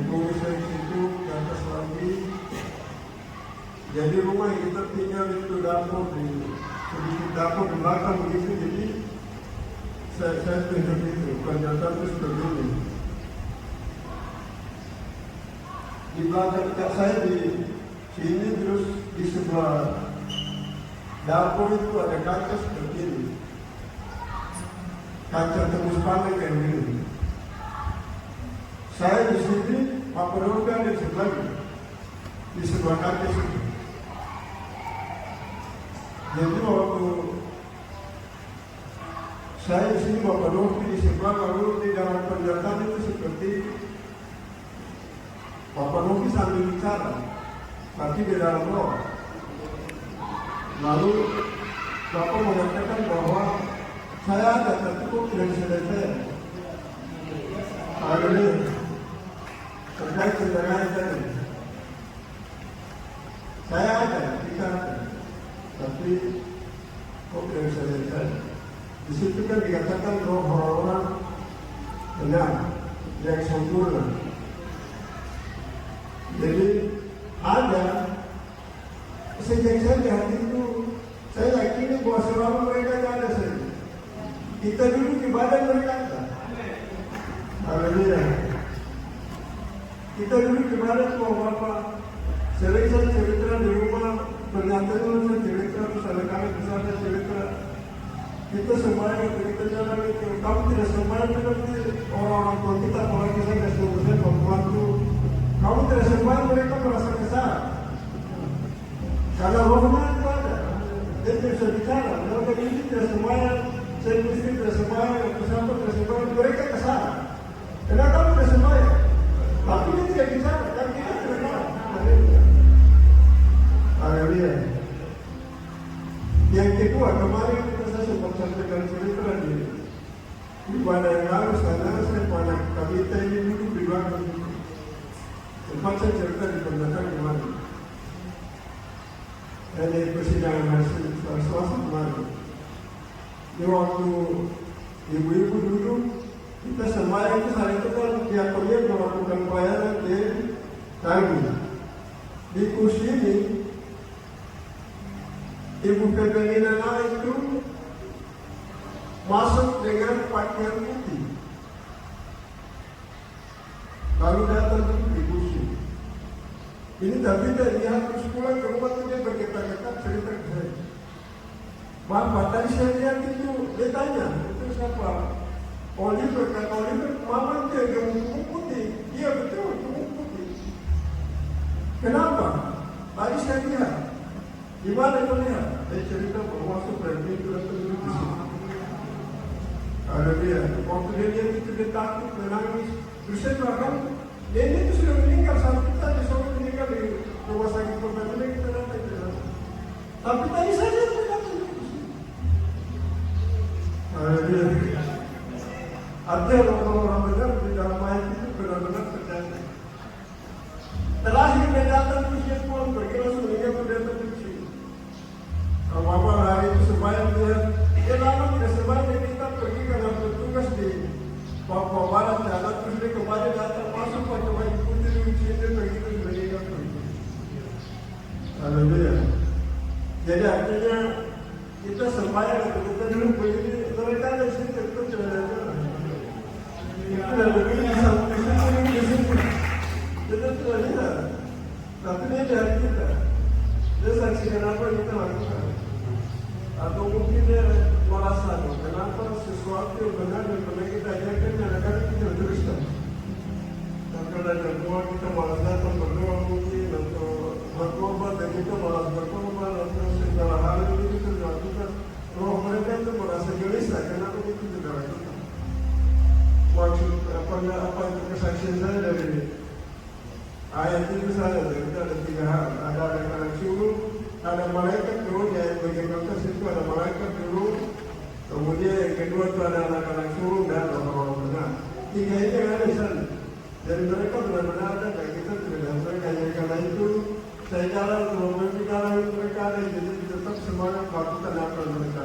Guru saya situ ke atas lagi. Jadi rumah yang kita tinggal itu dapur sedikit dapur di belakang begitu. Jadi saya tunjuk itu, kenyataan itu seperti ini. Di belakang dekat saya di sini, terus di sebelah dapur itu ada kaca seperti ini. Kaca tembus pandang kayak begini. Saya di sini, Pak Peroga ada di sebelah kaca sini. Jadi waktu saya di sini, Bapak Rofi di sebelah, lalu di dalam penjelasan itu seperti Bapak Rofi sambil bicara, tapi di dalam roh. Lalu Bapak mengatakan bahwa saya ada, tapi kok tidak selesai. Akhirnya terkait dengan tadi, saya ada, bicara, tapi kok tidak selesai. Di situ kan dikatakan roh orang benar, yang sempurna. Jadi ada sejak saya di hati itu, saya yakin bahwa selama mereka ada saja. Kita duduk di badan mereka ada. Haleluya. Kita duduk di badan Bapak. Sering saya cerita di rumah, pernyataan saya cerita, terus ada kali besar saya cerita. Kita semuanya kita jalan itu, kamu tidak semuanya seperti orang-orang tua kita, kalau kita tidak selesai membantu. Kamu tidak semuanya mereka merasa kesal. Karena rohnya itu ada, dia tidak bisa bicara. Mereka ini tidak semuanya, saya istri tidak semuanya, pesantren tidak semuanya, mereka kesal. Kenapa kamu tidak semuanya? Tapi dia tidak bicara, dan kita tidak tahu. Haleluya. Yang kedua, kemarin saya sempat sampaikan cerita di ibadah yang lalu, saya pada Kabita ini duduk di belakang itu. Sempat saya cerita di pendataan kemarin. Ada persidangan hasil Selasa kemarin. Di waktu ibu-ibu duduk, kita semua itu saat itu kan pihak kuliah melakukan pelayanan di kami. Di kursi ini, Ibu Pepelina itu masuk dengan pakaian putih, lalu datang di kursi. Ini tapi dia lihat terus pulang ke rumah itu dia bergetar-getar cerita ke saya. Bapak tadi saya lihat itu, dia tanya, itu siapa? Oliver, kata Oliver, mama dia gemuk putih. Iya betul, gemuk putih. Kenapa? Tadi saya lihat. Di mana kau lihat? Dia cerita bahwa masuk dari pintu dan duduk di sini. Ada dia. Waktu dia lihat itu dia takut, menangis. Terus saya bilang, dia itu sudah meninggal saat kita disuruh meninggal di rumah sakit Pertamina kita datang ke sana. Tapi tadi saja dia datang di sini. Ada dia. Artinya orang-orang benar di dalam ayat itu benar-benar terjadi. Terakhir dia datang terus dia pulang pergi langsung meninggal dia datang di sini. Apa hari itu sebanyak dia lama tidak sebanyak kita pergi karena bertugas di Papua Barat jalan terus dia kembali datang masuk pakai baju putih di sini dia pergi terus meninggal pergi. Haleluya. Jadi artinya kita sebanyak atau kita dulu begini mereka ada di sini terus jalan-jalan. Itu dah begini sampai di sini. Kita tidak lihat. Tapi dia dari kita. Dia saksikan apa yang kita lakukan. Atau mungkin dia merasa kenapa sesuatu yang benar yang pernah kita ajarkan kadang-kadang kita teruskan. Dan kadang-kadang kita malas datang berdoa mungkin atau berkorban dan kita malas berkorban atau segala hal yang kita lakukan. Roh mereka itu merasa gelisah kenapa itu tidak lakukan. Maksud apa itu kesaksian saya dari ayat itu saja, kita ada tiga hal. Ada anak suruh, ada malaikat turun yang bagian atas itu ada malaikat turun. Kemudian yang kedua itu ada anak-anak suruh dan orang-orang benar. Tiga ini yang ada di sana. Jadi mereka benar-benar ada dan kita tidak ada mereka. Jadi karena itu saya jalan untuk memperbaiki mereka ada. Jadi tetap semangat melakukan apa yang mereka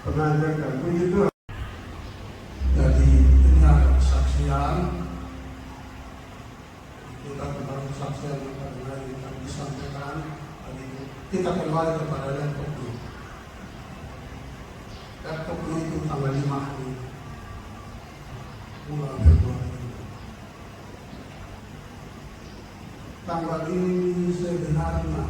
pernah ajarkan. Puji Tuhan. Jadi ini ada kesaksian kita kembali kesaksian yang disampaikan hari ini. Kita kembali kepada laptop dulu. Laptop dulu itu tanggal 5 hari bulan Februari. Tanggal ini sebenarnya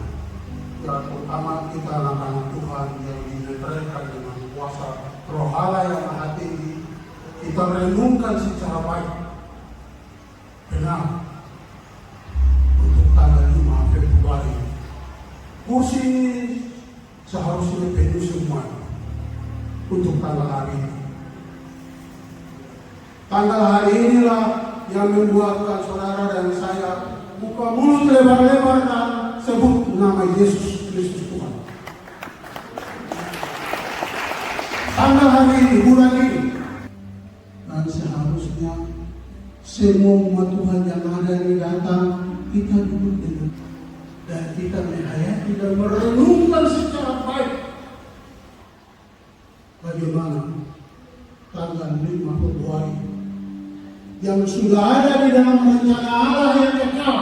yang pertama kita anak-anak Tuhan yang dimeteraikan dengan kuasa Roh Allah yang Maha Tinggi, kita renungkan secara baik, benar, untuk tanggal 5 Februari. Kursi seharusnya penuh semua untuk tanggal hari ini. Tanggal hari inilah yang membuatkan saudara dan saya buka mulut lebar-lebar dan sebut nama Yesus Kristus Tuhan. Tanggal hari ini, bulan ini, dan seharusnya semua umat Tuhan yang ada di datang, kita duduk dengan dan kita menghayati dan merenungkan secara baik bagaimana tanggal 5 Februari yang sudah ada di dalam rencana Allah yang kekal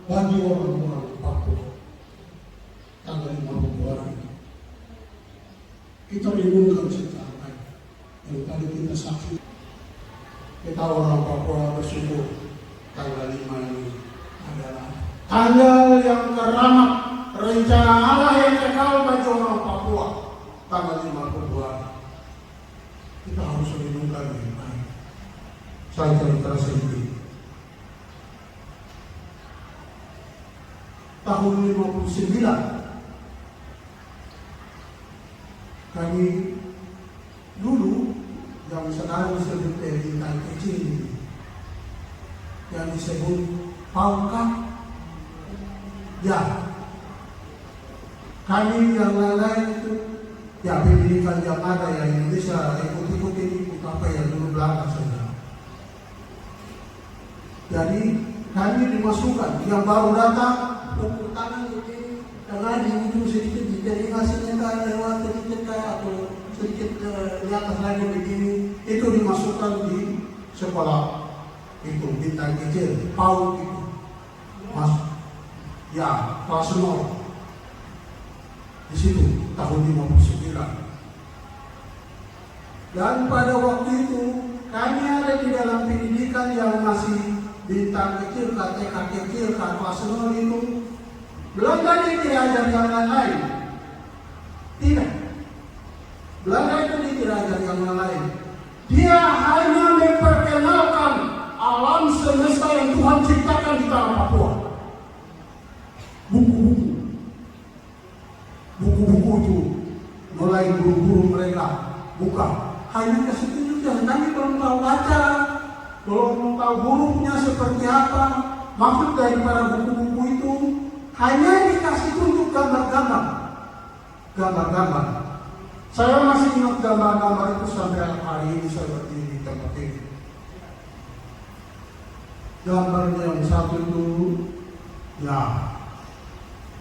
bagi orang-orang Papua. Tanggal 5 Februari kita renungkan secara baik. Yang tadi kita saksi, kita orang Papua bersyukur tanggal 5 ini adalah tanggal yang keramat rencana Allah yang kekal bagi orang Papua. Tanggal 5 Februari kita harus renungkan dengan baik. Saya cerita sedikit. Tahun 59 kami dulu yang sekarang disebut bintang kecil yang disebut Pangkat, ya kami yang lain itu ya pendidikan yang ada yang Indonesia ikut-ikut apa yang dulu belakang saja. Jadi kami dimasukkan yang baru datang tepuk tangan begini, karena di ujung sedikit jadi hasilnya kayak lewat sedikit kayak atau sedikit di atas lagi begini, itu dimasukkan di sekolah itu bintang kecil, PAUD itu masuk, ya kelas 0 di situ tahun 59. Dan pada waktu itu kami ada di dalam pendidikan yang masih bintang kecil, KTK kecil, kelas 0 itu belum tadi diajar yang lain. Tidak. Belanda itu tidak ajar yang lain. Dia hanya memperkenalkan alam semesta yang Tuhan ciptakan di tanah Papua. Buku-buku itu mulai guru-guru mereka buka. Hanya ke situ saja. Kami belum tahu baca, belum tahu hurufnya seperti apa. Maksud daripada buku-buku itu hanya dikasih tunjuk gambar-gambar. Gambar-gambar. Saya masih ingat gambar-gambar itu sampai hari ini saya berdiri di tempat ini. Gambar yang satu itu, ya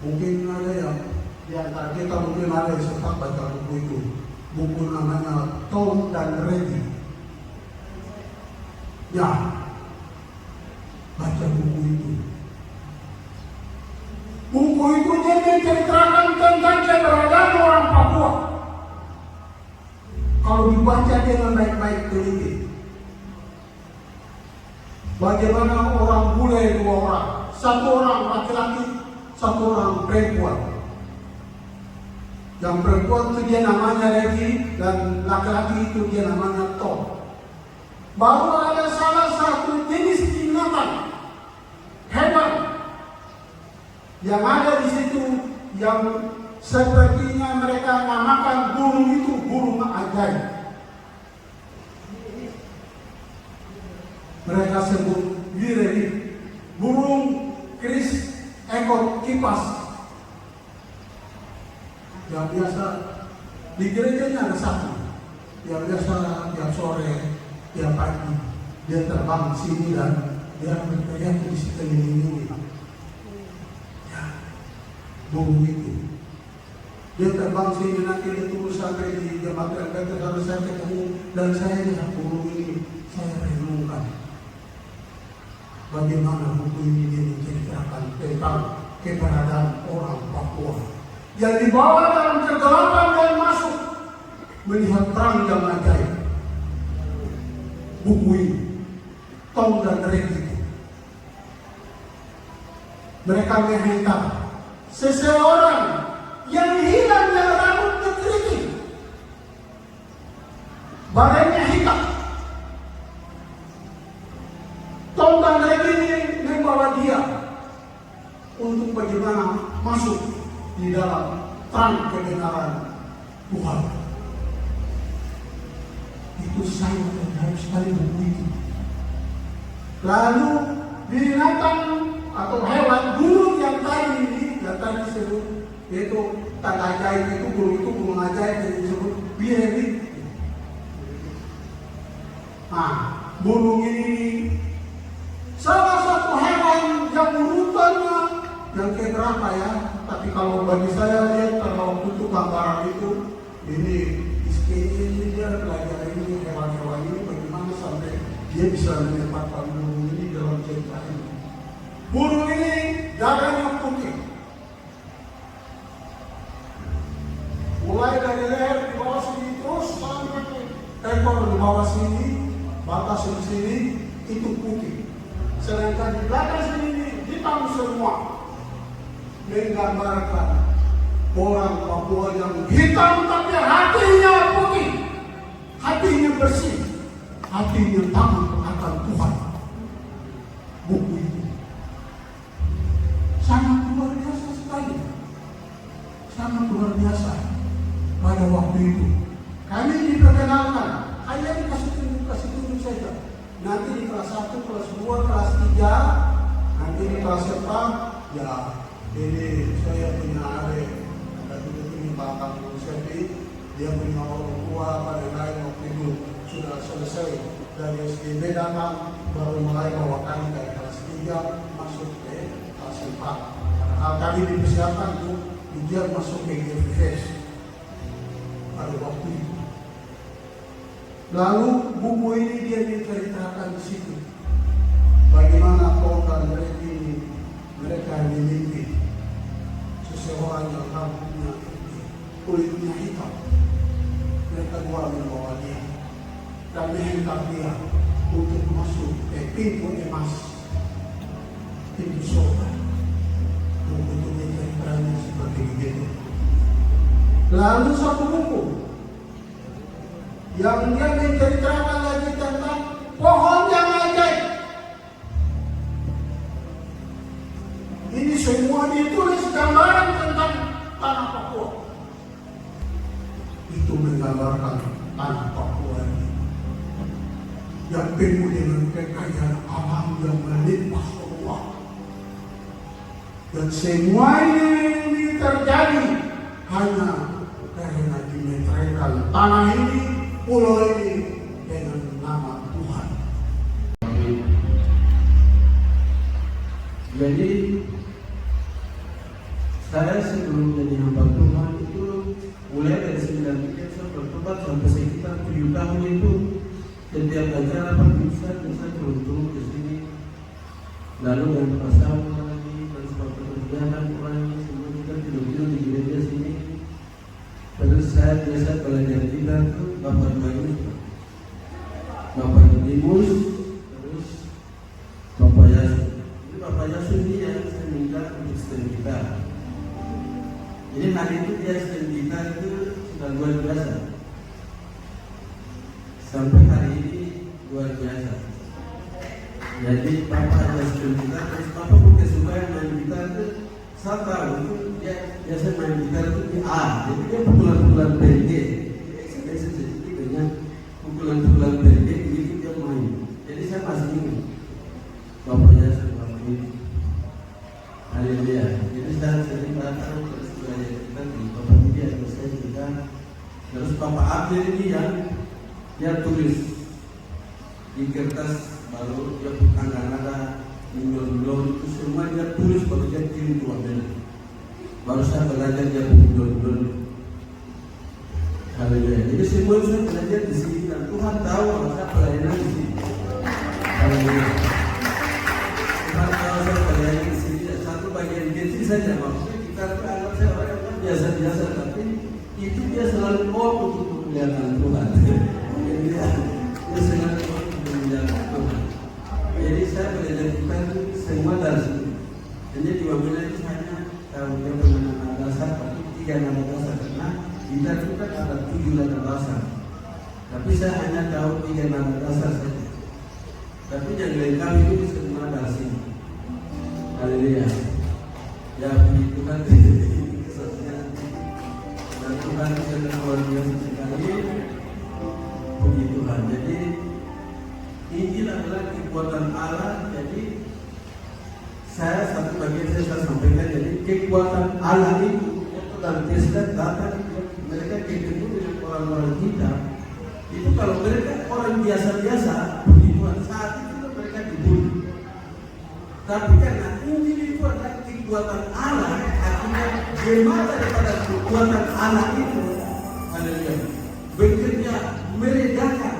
mungkin ada yang di antara kita mungkin ada yang sempat baca buku itu. Buku namanya Tom dan Reddy. Ya, baca buku itu. Buku itu dia menceritakan tentang keberadaan orang Papua. Kalau dibaca dengan baik-baik teliti. Bagaimana orang bule 2 orang, 1 orang laki-laki, 1 orang perempuan. Yang perempuan itu dia namanya Regi dan laki-laki itu dia namanya Tom. Baru ada salah satu jenis binatang hewan yang ada di situ yang sepertinya mereka namakan burung itu burung ajaib. Mereka sebut bireri, burung keris ekor kipas. Yang biasa di gerejanya ada satu. Yang biasa tiap sore, tiap pagi dia terbang sini dan dia berteriak di sekeliling ini. Ya, burung itu. Dia terbang sini nanti dia turun sampai di jembatan Betel lalu saya ketemu dan saya lihat burung ini, saya renungkan. bagaimana buku ini dia menceritakan tentang keberadaan orang Papua yang dibawa dalam kegelapan dan masuk melihat terang yang ajaib. Buku ini, Tom dan Regi, mereka menghentak seseorang yang hilang dari rambutnya keriting, badannya hitam. Tom dan Regi ini membawa dia untuk bagaimana masuk di dalam terang kebenaran Tuhan. Itu sangat menarik sekali buku itu. Lalu binatang atau hewan burung yang tadi disebut, yaitu tanda ajaib itu, burung ajaib yang disebut bireri. Nah, burung ini salah satu hewan yang urutannya yang keberapa ya? Tapi kalau bagi saya lihat kalau untuk gambaran itu, ini ini dia belajar ini hewan-hewan ini bagaimana sampai dia bisa menempatkan burung ini dalam cerita ini. Burung ini dagangnya putih, mulai dari leher di bawah sini terus sampai ekor di bawah sini, batas di sini itu putih. Sedangkan di belakang sini hitam semua, menggambarkan orang Papua yang hitam tapi hatinya putih, hatinya bersih, hatinya takut akan Tuhan. Buku ini sangat luar biasa sekali, sangat luar biasa. Pada waktu itu kami diperkenalkan, hanya dikasih tunjuk saja. Nanti di kelas 1, kelas 2, kelas 3, nanti di kelas 4, ya ini saya punya adik, punya bapak Sepi, dia punya orang tua pada lain waktu itu sudah selesai dari SDB datang, baru mulai bawa kami dari kelas 3 masuk ke kelas 4. Padahal kami dipersiapkan untuk ujian masuk ke GFS pada waktu itu. Lalu buku ini dia diceritakan di situ bagaimana Tom dan Regi ini mereka memiliki seseorang yang rambutnya kulitnya hitam. Mereka dua membawa dia dan menghentak dia untuk masuk ke pintu emas, pintu surga. Untuk menceritakannya seperti begitu. Lalu satu buku yang dia menceritakan lagi tentang pohon yang ajaib. Ini semua ditulis gambaran tentang tanah Papua. Itu menggambarkan tanah Papua ini yang penuh dengan kekayaan alam yang melimpah ruah. Dan semua ini terjadi hanya karena dimeteraikan tanah ini, pulau ini dengan nama Tuhan. Jadi saya sebelum jadi hamba Tuhan itu mulai dari 93 saya bertobat sampai sekitar 7 tahun itu setiap acara bisa beruntung ke sini. Lalu yang pasangan lagi dan suatu kegiatan orang semua kita tidur di gereja sini. Terus saya biasa belajar kita tuh Bapak Dimus, terus Bapak Yasun. Jadi Bapak Yasun ini yang saya minta untuk setel kita. Jadi hari itu dia setel kita itu sudah luar biasa. Sampai hari ini luar biasa. Jadi Bapak Yasun kita, terus Bapak bukan suka yang main gitar itu. Saya tahu itu dia biasa main gitar itu di A. Jadi dia pukulan-pukulan pendek. Saya sedikit dengan pukulan-pukulan pendek itu dia main. Jadi saya masih ingat Bapaknya seperti ini. Haleluya. Jadi saya sering datang terus belajar kita di Bapak dia terus saya juga. Terus Bapak Abdul ini yang dia tulis di kertas baru dia bukan ada dulu itu semua dia tulis baru dia kirim ke Abdul. Baru saya belajar dia dulu. Haleluya. Jadi semua saya belajar di sini dan Tuhan tahu kalau saya pelayanan di sini. Haleluya. saja, maksudnya kita anggap saya orang yang biasa-biasa, tapi itu dia selalu untuk memuliakan Tuhan. Jadi dia selalu untuk memuliakan Tuhan. Jadi saya belajar kita itu semua dari situ. Jadi di Wamena itu hanya kalau dia punya nada dasar, tapi 3 nada dasar, karena kita itu kan ada 7 nada dasar. Tapi saya hanya tahu 3 nada dasar saja. Tapi yang lengkap itu semua dari sini. Haleluya. Ya puji Tuhan, kesaksian dan Tuhan sangat luar biasa sekali. Puji Tuhan. Jadi Injil adalah kekuatan Allah. Jadi saya satu bagian saya sampaikan. Jadi kekuatan Allah itu dalam Testament datang mereka ketemu dengan orang-orang kita. Itu kalau mereka orang biasa-biasa, puji Tuhan, saat itu mereka dibunuh. Tapi karena Injil itu adalah kekuatan Allah, artinya jemaat daripada kekuatan Allah itu, haleluya, bekerja meredakan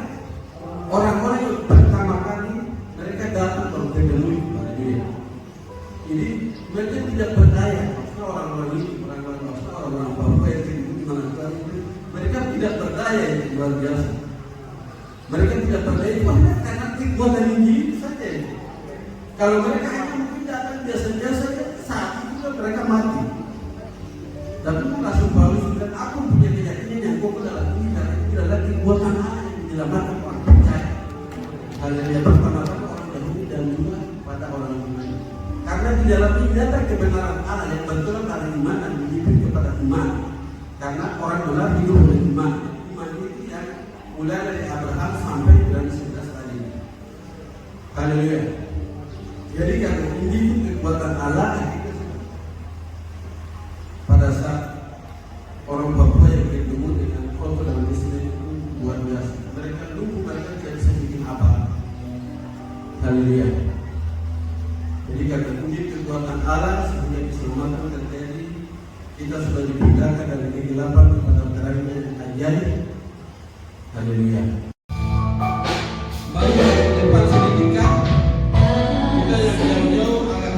orang-orang yang pertama kali mereka datang baru ketemu, haleluya. Jadi mereka tidak berdaya, maksudnya orang-orang itu, orang-orang Papua yang di mana itu, mereka tidak berdaya yang luar biasa. Mereka tidak berdaya karena kekuatan Injil itu saja. Kalau mereka hanya mungkin datang biasa-biasa, saat itu mereka mati. Tapi Rasul Paulus bilang, aku punya keyakinan yang kokoh dalam ini, karena itu adalah kekuatan Allah yang menyelamatkan orang percaya. Haleluya. Pertama-tama orang Yahudi dan juga pada orang iman. Karena di dalam ini ada kebenaran Allah yang betul pada iman dan dipimpin kepada iman. Karena orang benar hidup oleh iman. Iman itu yang mulai dari Abraham sampai dari 11 tadi. Haleluya. Jadi karena ini itu kekuatan Allah, pada saat orang Papua yang ketemu dengan foto dan Islam itu luar biasa. Mereka tunggu, mereka tidak bisa bikin apa. Haleluya. Jadi karena ini kekuatan Allah sehingga keselamatan terjadi. Kita sudah dipindahkan dari kegelapan kepada terang yang ajaib. Haleluya. Mari depan sedikit. Kita yang jauh-jauh agak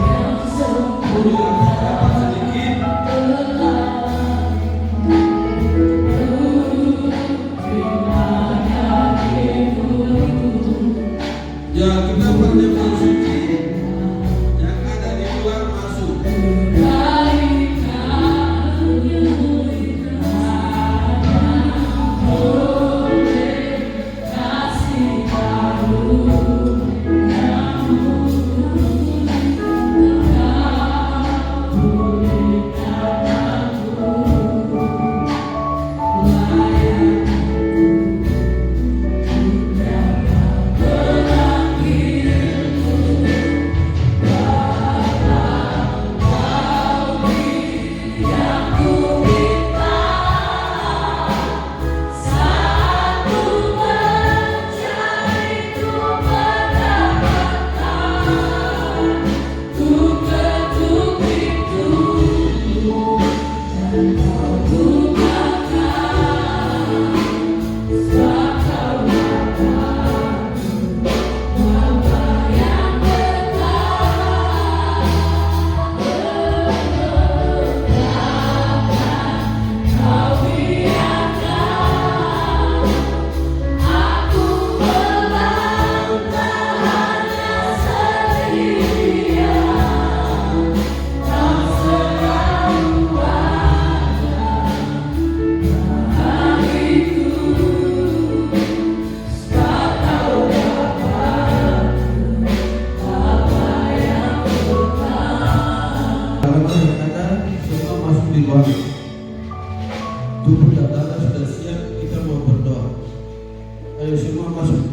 rapat sedikit. Ya, kita berjemaah suci yang ada di luar masuk. Tubuh dan dada sudah siap, kita mau berdoa. Ayo semua masuk.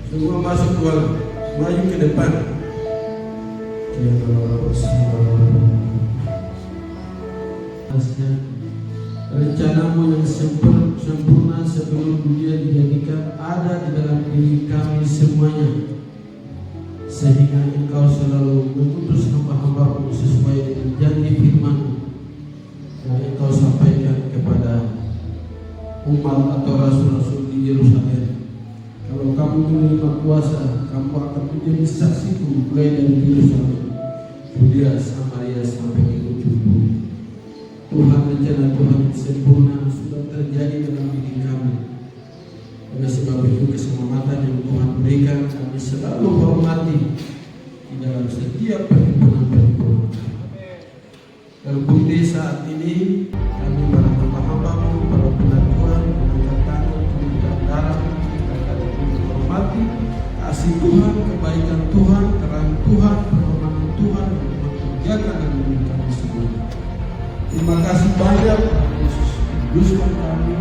Semua masuk keluar, maju ke depan. Rencanamu yang sempurna sebelum dunia dijadikan ada di dalam diri kami semuanya, sehingga Engkau selalu mengutus hamba-hambamu sesuai dengan janji firman-Mu yang Engkau sampaikan kepada umat atau rasul-rasul di Yerusalem. Kalau kamu menerima kuasa, kamu akan menjadi saksiku mulai dari Yerusalem, Yudea, Samaria sampai ke ujung bumi. Tuhan, rencana Tuhan sempurna sudah terjadi dalam diri kami. Oleh sebab itu keselamatan yang Tuhan berikan kami selalu hormati di dalam setiap perhimpunan-perhimpunan. Terbukti saat ini kami para hamba-hambamu, para penatuan, mengangkat tangan, tumpah darah, kita akan menghormati kasih Tuhan, kebaikan Tuhan, terang Tuhan, perhormatan Tuhan, dan Tuhan menjaga dan melindungi kami semua. Terima kasih banyak Yesus kuduskan kami,